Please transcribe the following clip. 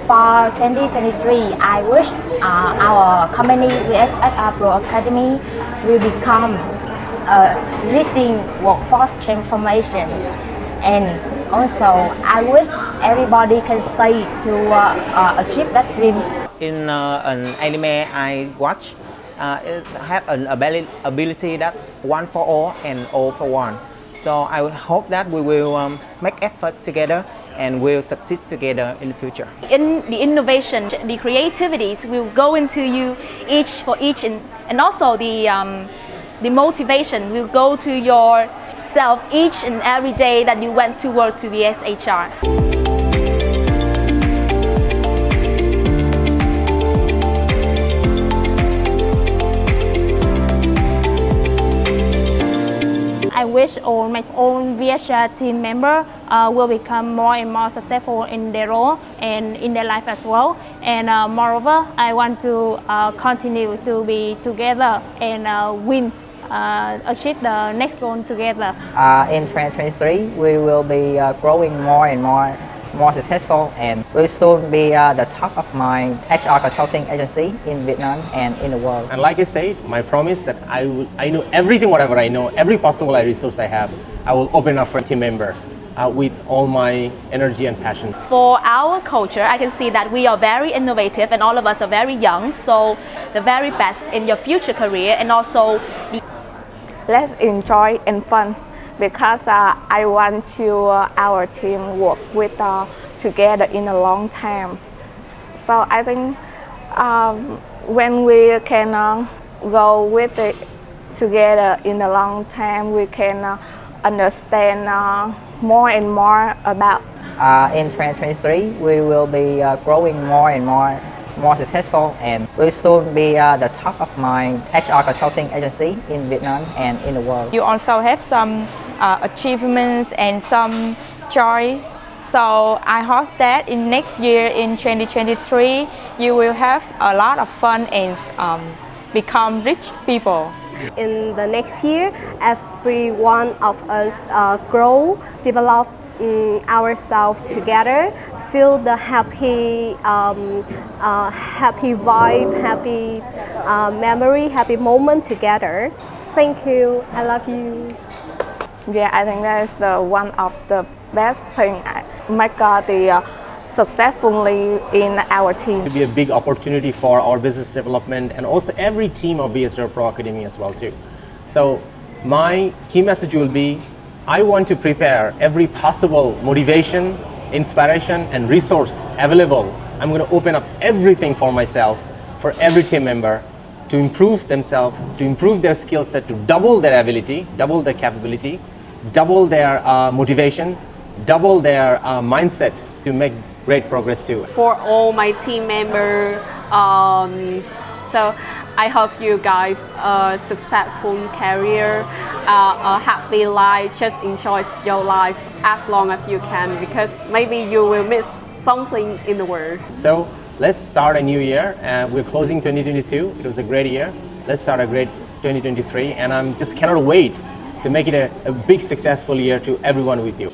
For 2023, I wish our company VSHR Pro Academy will become a leading workforce transformation. And also, I wish everybody can stay to achieve that dreams. In an anime I watch, it had an ability that one for all and all for one. So I hope that we will make effort together and will succeed together in the future. In the innovation, the creativities will go into you each for each, and also the motivation will go to yourself each and every day that you went to work to VSHR. I wish all my own VSHR team member will become more and more successful in their role and in their life as well. And moreover, I want to continue to be together and achieve the next goal together. In 2023, we will be growing more and more successful, and we'll soon be the top of my HR consulting agency in Vietnam and in the world. And like I said, my promise that I know everything, whatever I know, every possible resource I have, I will open up for a team member with all my energy and passion. For our culture, I can see that we are very innovative and all of us are very young, so the very best in your future career, and also let's enjoy and fun, because I want to our team work with together in a long time. So I think when we can go with it together in a long time, we can understand more and more about. In 2023, we will be growing more and more successful, and we'll soon be the top of my HR consulting agency in Vietnam and in the world. You also have some achievements and some joy. So I hope that in next year, in 2023, you will have a lot of fun and become rich people. In the next year, every one of us grow, develop ourselves together, feel the happy vibe, happy memory, happy moment together. Thank you. I love you. Yeah, I think that is one of the best thing make the successfully in our team. It will be a big opportunity for our business development and also every team of VSHR Pro Academy as well too. So my key message will be, I want to prepare every possible motivation, inspiration and resource available. I'm going to open up everything for myself, for every team member, to improve themselves, to improve their skill set, to double their ability, double their capability, double their motivation, double their mindset to make great progress too. For all my team members, so I hope you guys a successful career, a happy life. Just enjoy your life as long as you can, because maybe you will miss something in the world. So let's start a new year. We're closing 2022. It was a great year. Let's start a great 2023, and I'm just cannot wait to make it a big successful year to everyone with you.